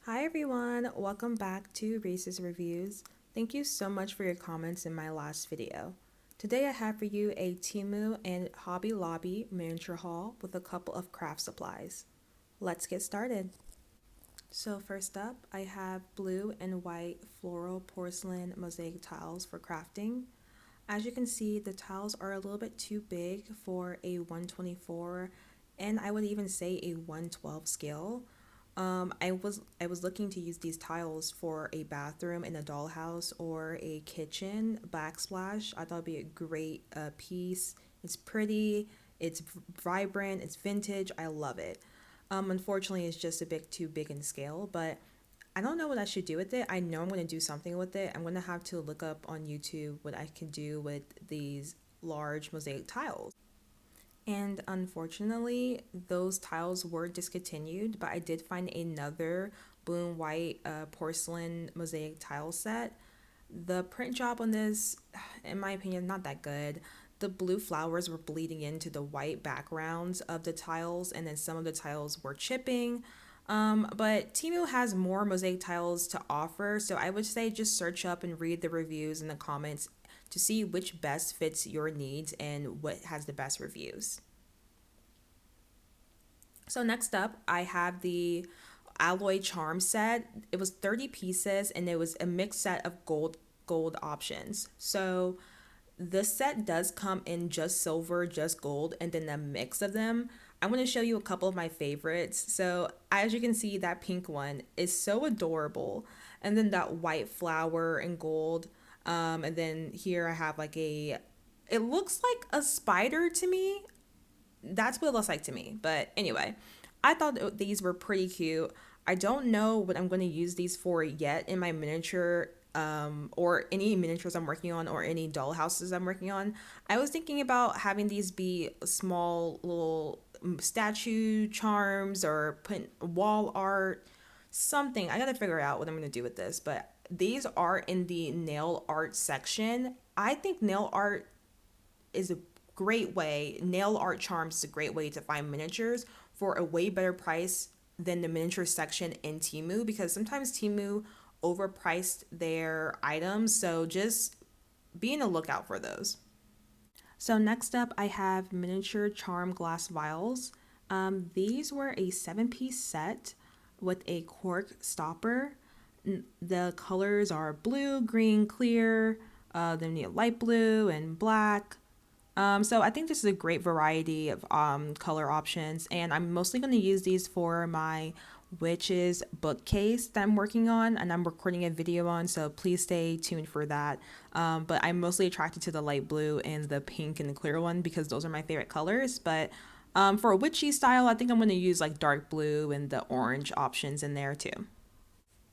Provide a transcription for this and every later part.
Hi everyone, welcome back to Reese's Reviews. Thank you so much for your comments in my last video. Today I have for you a Temu and Hobby Lobby miniature haul with a couple of craft supplies. Let's get started. So first up, I have blue and white floral porcelain mosaic tiles for crafting. As you can see, the tiles are a little bit too big for a 124 and I would even say a 112 scale. I was looking to use these tiles for a bathroom in a dollhouse or a kitchen backsplash. I thought it'd be a great piece. It's pretty, it's vibrant, it's vintage. I love it. Unfortunately, it's just a bit too big in scale, but I don't know what I should do with it. I know I'm going to do something with it. I'm going to have to look up on YouTube what I can do with these large mosaic tiles. And unfortunately, those tiles were discontinued, but I did find another blue and white porcelain mosaic tile set. The print job on this, in my opinion, not that good. The blue flowers were bleeding into the white backgrounds of the tiles, and then some of the tiles were chipping. But Temu has more mosaic tiles to offer, so I would say just search up and read the reviews in the comments to see which best fits your needs and what has the best reviews. So next up, I have the alloy charm set. It was 30 pieces and it was a mixed set of gold options. So the set does come in just silver, just gold, and then a mix of them. I'm going to show you a couple of my favorites. So as you can see, that pink one is so adorable. And then that white flower and gold. And then here I have like it looks like a spider to me. That's what it looks like to me. But anyway, I thought these were pretty cute. I don't know what I'm going to use these for yet in my miniature or any miniatures I'm working on or any doll houses I'm working on. I was thinking about having these be small little statue charms or put wall art, something. I gotta figure out what I'm gonna do with this, but these are in the nail art section. I think nail art is a great way, nail art charms is a great way to find miniatures for a way better price than the miniature section in Temu because sometimes Temu overpriced their items. So just be on the lookout for those. So next up, I have miniature charm glass vials. These were a 7-piece set with a cork stopper. The colors are blue, green, clear. Then you have light blue and black. So I think this is a great variety of color options, and I'm mostly going to use these for my witches bookcase that I'm working on, and I'm recording a video on. So please stay tuned for that. But I'm mostly attracted to the light blue and the pink and the clear one because those are my favorite colors. But for a witchy style, I think I'm going to use like dark blue and the orange options in there too.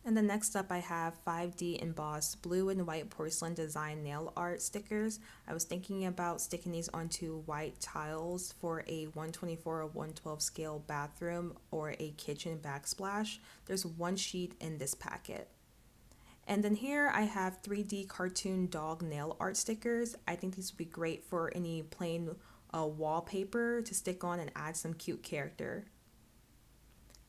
And then next up I have 5D embossed blue and white porcelain design nail art stickers. I was thinking about sticking these onto white tiles for a 124 or 112 scale bathroom or a kitchen backsplash. There's one sheet in this packet. And then here I have 3D cartoon dog nail art stickers. I think these would be great for any plain wallpaper to stick on and add some cute character.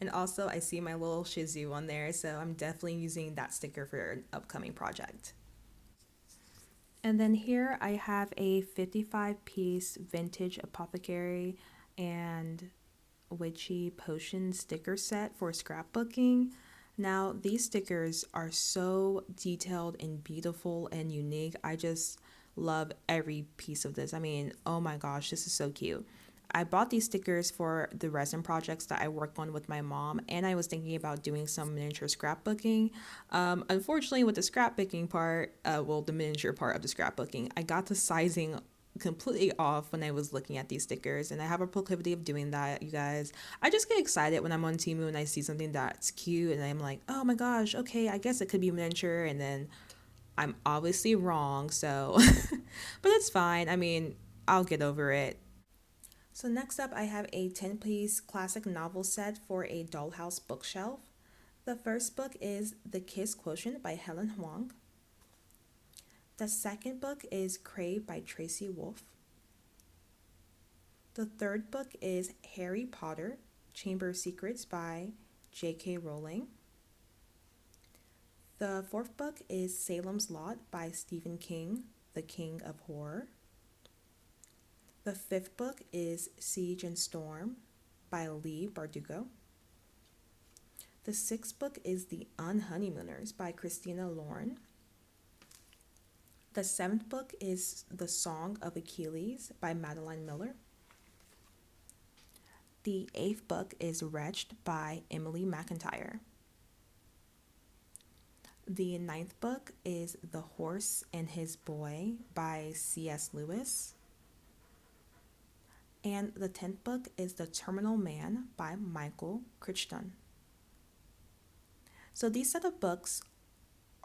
And also, I see my little Shih Tzu on there, so I'm definitely using that sticker for an upcoming project. And then here I have a 55-piece vintage apothecary and witchy potion sticker set for scrapbooking. Now, these stickers are so detailed and beautiful and unique. I just love every piece of this. I mean, oh my gosh, this is so cute. I bought these stickers for the resin projects that I work on with my mom, and I was thinking about doing some miniature scrapbooking. Unfortunately, with the scrapbooking part, the miniature part of the scrapbooking, I got the sizing completely off when I was looking at these stickers, and I have a proclivity of doing that, you guys. I just get excited when I'm on Temu and I see something that's cute, and I'm like, oh my gosh, okay, I guess it could be miniature, and then I'm obviously wrong, so, but it's fine. I mean, I'll get over it. So next up, I have a 10-piece classic novel set for a dollhouse bookshelf. The first book is The Kiss Quotient by Helen Huang. The second book is Crave by Tracy Wolff. The third book is Harry Potter, Chamber of Secrets by J.K. Rowling. The fourth book is Salem's Lot by Stephen King, the king of horror. The fifth book is Siege and Storm by Lee Bardugo. The sixth book is The Unhoneymooners by Christina Lauren. The seventh book is The Song of Achilles by Madeline Miller. The eighth book is Wretched by Emily McIntyre. The ninth book is The Horse and His Boy by C.S. Lewis. And the 10th book is The Terminal Man by Michael Crichton. So these set of books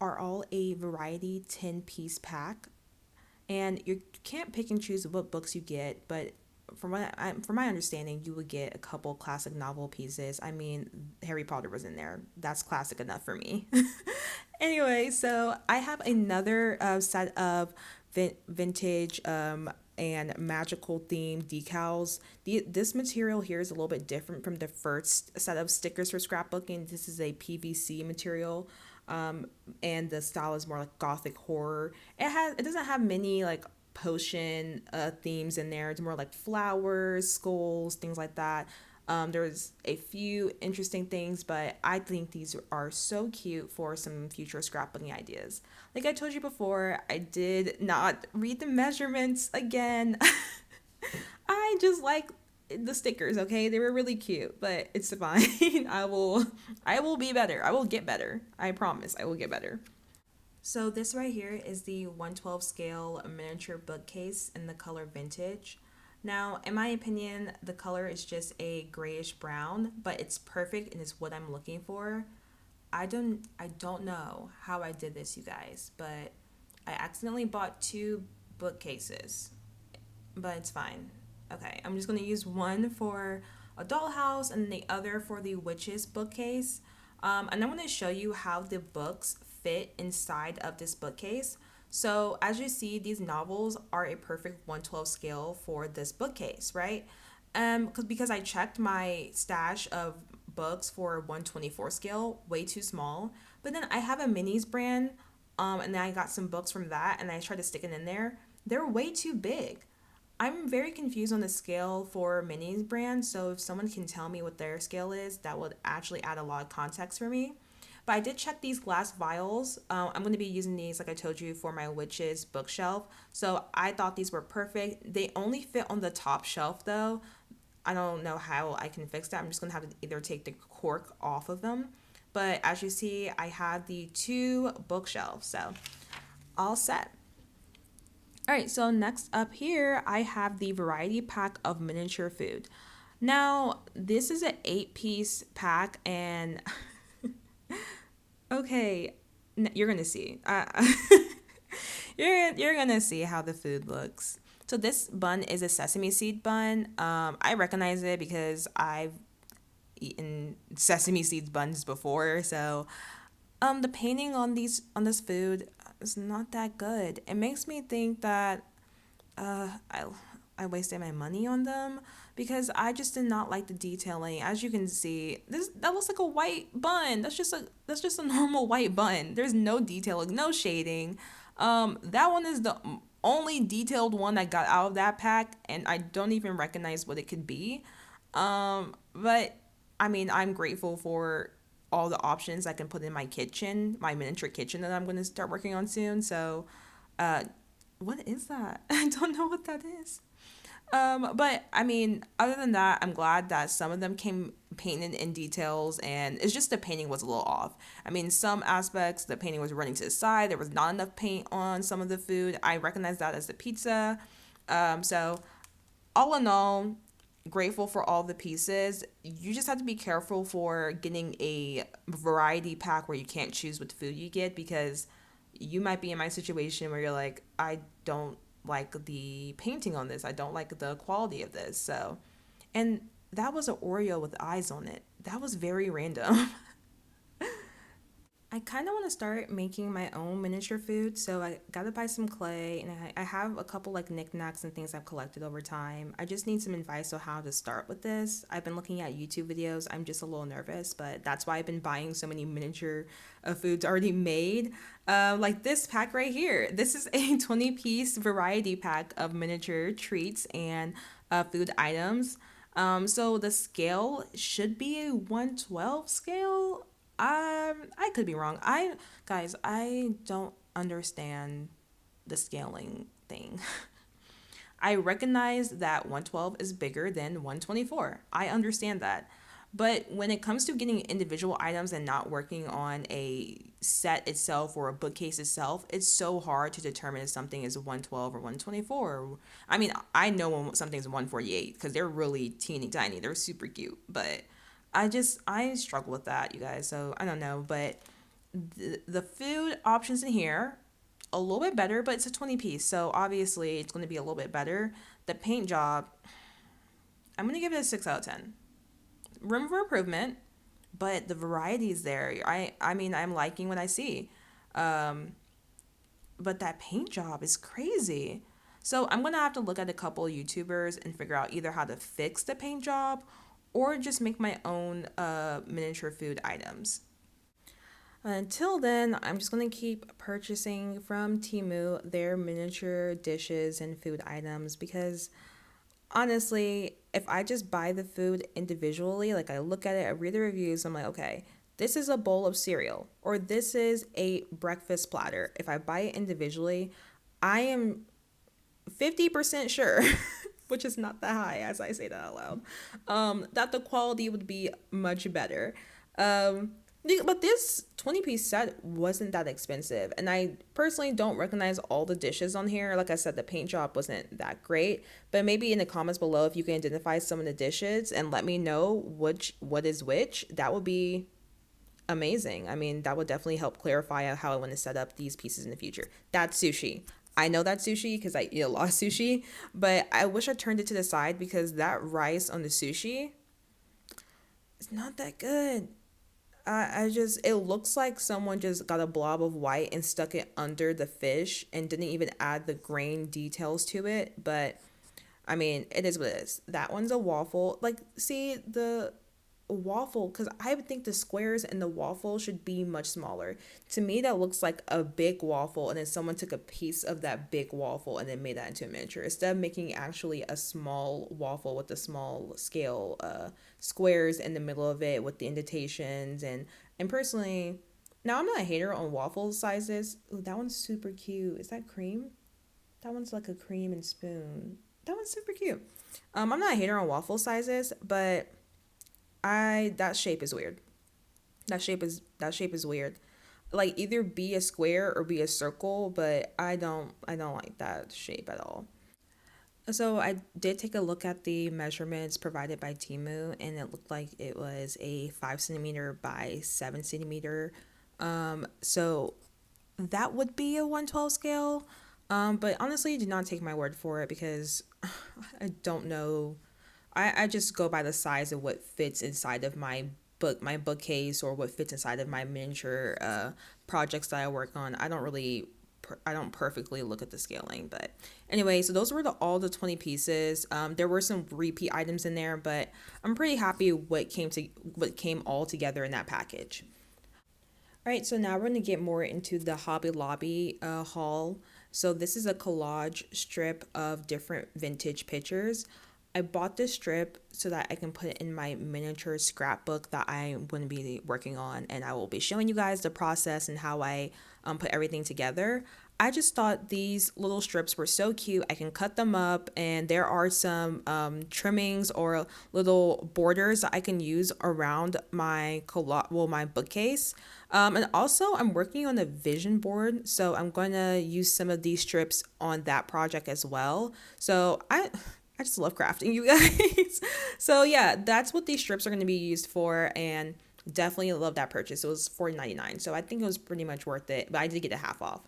are all a variety 10-piece pack, and you can't pick and choose what books you get, but from my understanding, you would get a couple classic novel pieces. I mean, Harry Potter was in there. That's classic enough for me. Anyway, so I have another set of vintage and magical themed decals. This material here is a little bit different from the first set of stickers for scrapbooking. This is a PVC material, and the style is more like gothic horror. It doesn't have many like potion themes in there. It's more like flowers, skulls, things like that. There's a few interesting things, but I think these are so cute for some future scrapbooking ideas. Like I told you before, I did not read the measurements again. I just like the stickers, okay? They were really cute, but it's fine. I will be better. I will get better. I promise I will get better. So this right here is the 112 scale miniature bookcase in the color vintage. Now, in my opinion, the color is just a grayish brown, but it's perfect and it's what I'm looking for. I don't know how I did this, you guys, but I accidentally bought two bookcases, but it's fine. Okay, I'm just going to use one for a dollhouse and the other for the witches bookcase. And I'm going to show you how the books fit inside of this bookcase. So as you see, these novels are a perfect 112 scale for this bookcase, right? Because I checked my stash of books for 124 scale, way too small. But then I have a minis brand, and then I got some books from that, and I tried to stick it in there. They're way too big. I'm very confused on the scale for minis brand, so if someone can tell me what their scale is, that would actually add a lot of context for me. But I did check these glass vials. I'm going to be using these, like I told you, for my witches bookshelf. So I thought these were perfect. They only fit on the top shelf, though. I don't know how I can fix that. I'm just going to have to either take the cork off of them. But as you see, I have the two bookshelves. So all set. All right, so next up here, I have the variety pack of miniature food. Now, this is an 8-piece pack, and okay, you're gonna see. You're gonna see how the food looks. So this bun is a sesame seed bun. I recognize it because I've eaten sesame seeds buns before. So, the painting on this food is not that good. It makes me think that I wasted my money on them because I just did not like the detailing. As you can see, that looks like a white bun. That's just a normal white bun. There's no detailing, no shading. That one is the only detailed one I got out of that pack, and I don't even recognize what it could be. But I mean, I'm grateful for all the options I can put in my kitchen, my miniature kitchen that I'm going to start working on soon. So, uh, what is that? I don't know what that is. But I mean, other than that, I'm glad that some of them came painted in details, and it's just the painting was a little off. I mean, some aspects the painting was running to the side. There was not enough paint on some of the food. I recognize that as the pizza. So all in all, grateful for all the pieces. You just have to be careful for getting a variety pack where you can't choose what food you get, because you might be in my situation where you're like, I don't like the painting on this. I don't like the quality of this. So, and that was an Oreo with eyes on it. That was very random. I kind of want to start making my own miniature food. So I gotta buy some clay, and I have a couple like knickknacks and things I've collected over time. I just need some advice on how to start with this. I've been looking at YouTube videos. I'm just a little nervous, but that's why I've been buying so many miniature foods already made. Like this pack right here. This is a 20-piece variety pack of miniature treats and food items. So the scale should be a 112 scale. I could be wrong. I don't understand the scaling thing. I recognize that 112 is bigger than 124. I understand that. But when it comes to getting individual items and not working on a set itself or a bookcase itself, it's so hard to determine if something is 112 or 124. I mean, I know when something's 148 because they're really teeny tiny. They're super cute. But I struggle with that, you guys. So I don't know. But the food options in here, a little bit better, but it's a 20 piece. So obviously it's going to be a little bit better. The paint job, I'm going to give it a 6 out of 10. Room for improvement, but the variety is there. I mean, I'm liking what I see. Um, but that paint job is crazy. So I'm gonna have to look at a couple of YouTubers and figure out either how to fix the paint job or just make my own miniature food items. Until then, I'm just gonna keep purchasing from Temu their miniature dishes and food items because honestly, if I just buy the food individually, like I look at it, I read the reviews, I'm like, okay, this is a bowl of cereal or this is a breakfast platter. If I buy it individually, I am 50% sure, which is not that high as I say that out loud, that the quality would be much better. Um, but this 20-piece set wasn't that expensive, and I personally don't recognize all the dishes on here. Like I said, the paint job wasn't that great, but maybe in the comments below, if you can identify some of the dishes and let me know what is which, that would be amazing. I mean, that would definitely help clarify how I want to set up these pieces in the future. That's sushi. I know that's sushi because I eat a lot of sushi, but I wish I turned it to the side because that rice on the sushi is not that good. I just, it looks like someone just got a blob of white and stuck it under the fish and didn't even add the grain details to it. But I mean, it is what it is. That one's a waffle. Like, see, the waffle, because I would think the squares in the waffle should be much smaller. To me, that looks like a big waffle, and then someone took a piece of that big waffle and then made that into a miniature instead of making actually a small waffle with the small scale squares in the middle of it with the indentations. And personally, now I'm not a hater on waffle sizes. Ooh, that one's super cute. Is that cream? That one's like a cream and spoon. That one's super cute. I'm not a hater on waffle sizes, but that shape is weird. That shape is weird. Like either be a square or be a circle, but I don't like that shape at all. So I did take a look at the measurements provided by Temu, and it looked like it was a 5 centimeter by 7 centimeter. So that would be a 112 scale. But honestly, do not take my word for it because I don't know. I just go by the size of what fits inside of my bookcase or what fits inside of my miniature projects that I work on. I don't perfectly look at the scaling, but anyway, so those were all the 20 pieces. There were some repeat items in there, but I'm pretty happy what came all together in that package. All right, so now we're going to get more into the Hobby Lobby haul. So this is a collage strip of different vintage pictures. I bought this strip so that I can put it in my miniature scrapbook that I'm going to be working on, and I will be showing you guys the process and how I put everything together. I just thought these little strips were so cute. I can cut them up, and there are some trimmings or little borders that I can use around my bookcase. And also, I'm working on a vision board, so I'm going to use some of these strips on that project as well. So I just love crafting, you guys. So yeah, that's what these strips are going to be used for, and definitely love that purchase. It was $4.99, so I think it was pretty much worth it, but I did get a half off.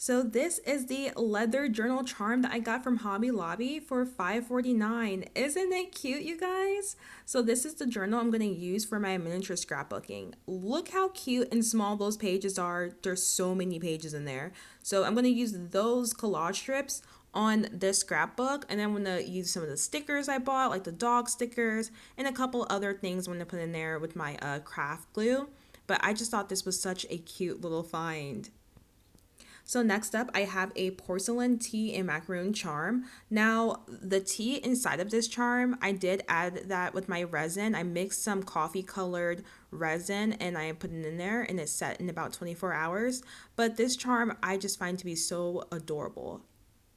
So this is the leather journal charm that I got from Hobby Lobby for $5.49. Isn't it cute, you guys? So this is the journal I'm going to use for my miniature scrapbooking. Look how cute and small those pages are. There's so many pages in there. So I'm going to use those collage strips on this scrapbook, and then I'm going to use some of the stickers I bought, like the dog stickers, and a couple other things I'm going to put in there with my craft glue. But I just thought this was such a cute little find. So next up, I have a porcelain tea and macaroon charm. Now, the tea inside of this charm, I did add that with my resin. I mixed some coffee colored resin and I put it in there and it's set in about 24 hours. But this charm, I just find to be so adorable.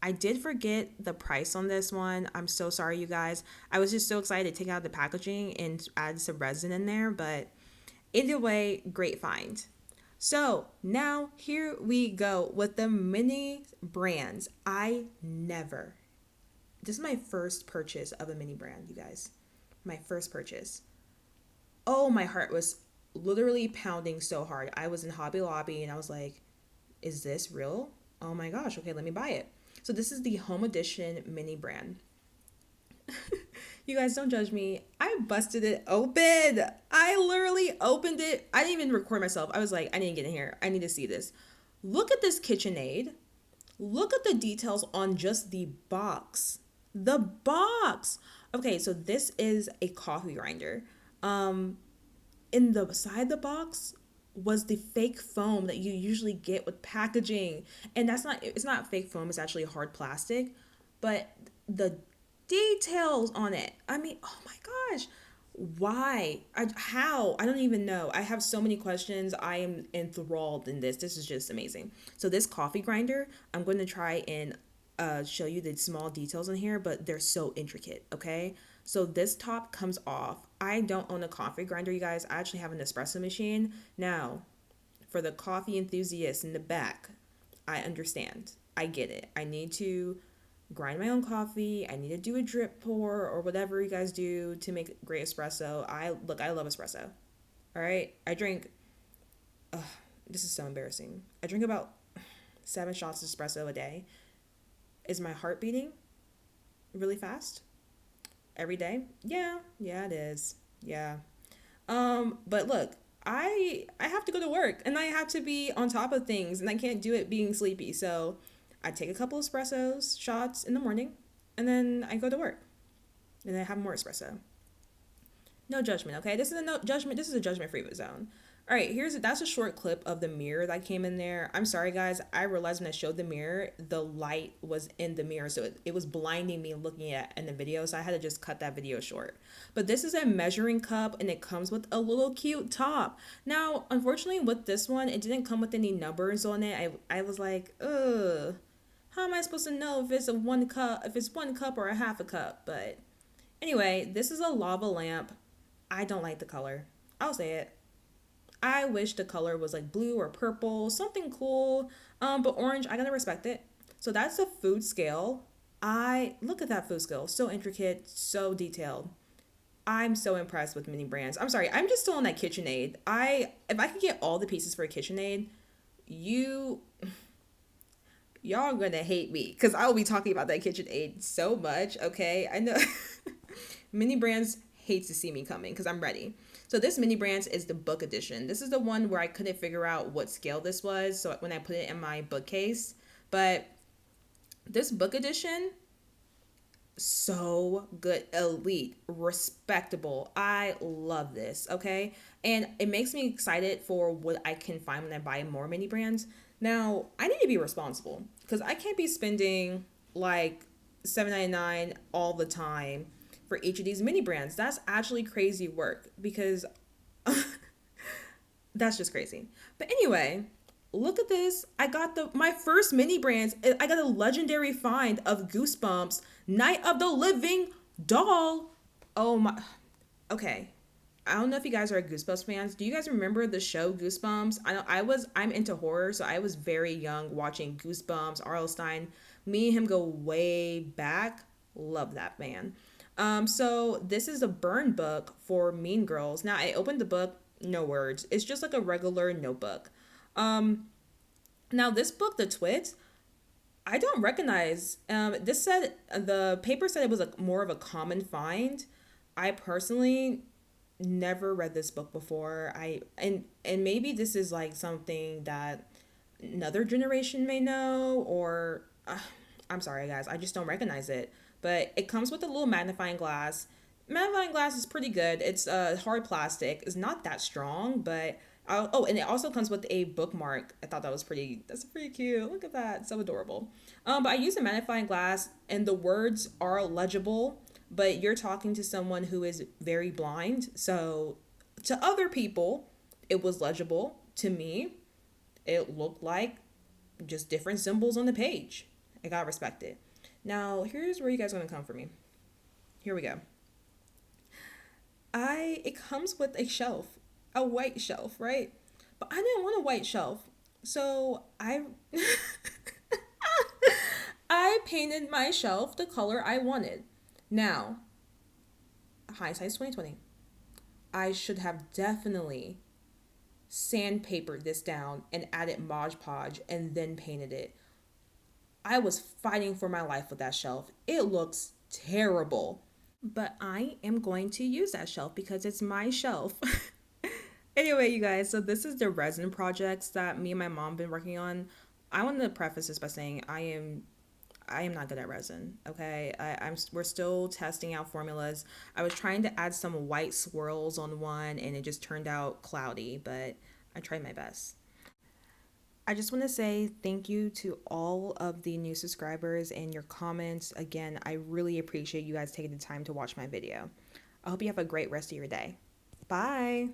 I did forget the price on this one. I'm so sorry, you guys. I was just so excited to take out the packaging and add some resin in there, but either way, great find. So now here we go with the mini brands. This is my first purchase of a mini brand, you guys. My first purchase. Oh, my heart was literally pounding so hard. I was in Hobby Lobby and I was like, is this real? Oh my gosh, okay, let me buy it. So this is the home edition mini brand. You guys don't judge me. I busted it open. I literally opened it. I didn't even record myself. I was like, I need to get in here. I need to see this. Look at this KitchenAid. Look at the details on just the box. The box. Okay, so this is a coffee grinder. In the side of the box was the fake foam that you usually get with packaging. And it's not fake foam, it's actually hard plastic. But the details on it. I mean, oh my gosh. Why? How? I don't even know. I have so many questions. I am enthralled in this. This is just amazing. So this coffee grinder, I'm going to try and show you the small details in here, but they're so intricate, okay? So this top comes off. I don't own a coffee grinder, you guys. I actually have an espresso machine. Now, for the coffee enthusiasts in the back, I understand. I get it. I need to grind my own coffee. I need to do a drip pour or whatever you guys do to make great espresso. I love espresso. All right, I drink. This is so embarrassing. I drink about 7 shots of espresso a day. Is my heart beating really fast every day? Yeah, it is. Yeah. But look, I have to go to work and I have to be on top of things and I can't do it being sleepy. So I take a couple espressos shots in the morning and then I go to work and I have more espresso. No judgment, okay? This is a no judgment. This is a judgment-free zone. All right, that's a short clip of the mirror that came in there. I'm sorry, guys. I realized when I showed the mirror, the light was in the mirror, so it was blinding me looking at in the video, so I had to just cut that video short. But this is a measuring cup, and it comes with a little cute top. Now, unfortunately, with this one, it didn't come with any numbers on it. I was like, ugh. How am I supposed to know if it's one cup or a half a cup? But anyway, this is a lava lamp. I don't like the color. I'll say it. I wish the color was like blue or purple, something cool. But orange, I gotta respect it. So that's a food scale. I look at that food scale. So intricate, so detailed. I'm so impressed with mini brands. I'm sorry, I'm just still on that KitchenAid. If I could get all the pieces for a KitchenAid, y'all are gonna hate me because I will be talking about that KitchenAid so much. Okay, I know. Mini brands hates to see me coming because I'm ready. So this mini brands is the book edition. This is the one where I couldn't figure out what scale this was. So when I put it in my bookcase, but this book edition, so good, elite, respectable. I love this. Okay. And it makes me excited for what I can find when I buy more mini brands. Now I need to be responsible because I can't be spending like $7.99 all the time for each of these mini brands. That's actually crazy work because that's just crazy. But anyway, look at this. I got my first mini brands. I got a legendary find of Goosebumps Night of the Living Doll. Oh my. Okay. I don't know if you guys are Goosebumps fans. Do you guys remember the show Goosebumps? I'm into horror, so I was very young watching Goosebumps, R.L. Stine. Me and him go way back. Love that man. So this is a burn book for Mean Girls. Now I opened the book, no words. It's just like a regular notebook. Now, this book, The Twits, I don't recognize. This said the paper said it was a more of a common find. I personally never read this book before. And maybe this is like something that another generation may know, or I'm sorry guys, I just don't recognize it. But it comes with a little magnifying glass. Magnifying glass is pretty good. It's hard plastic. It's not that strong, but oh, and it also comes with a bookmark. I thought that was pretty. That's pretty cute. Look at that, so adorable. But I use a magnifying glass, and the words are legible. But you're talking to someone who is very blind, so to other people, it was legible. To me, it looked like just different symbols on the page. I gotta respect it. Now, here's where you guys are gonna come for me. Here we go. It comes with a shelf, a white shelf, right? But I didn't want a white shelf, so I painted my shelf the color I wanted. Now, hindsight's 2020. I should have definitely sandpapered this down and added Mod Podge and then painted it. I was fighting for my life with that shelf. It looks terrible. But I am going to use that shelf because it's my shelf. Anyway, you guys, so this is the resin projects that me and my mom been working on. I want to preface this by saying I am not good at resin. Okay, we're still testing out formulas. I was trying to add some white swirls on one, and it just turned out cloudy. But I tried my best. I just want to say thank you to all of the new subscribers and your comments. Again, I really appreciate you guys taking the time to watch my video. I hope you have a great rest of your day. Bye.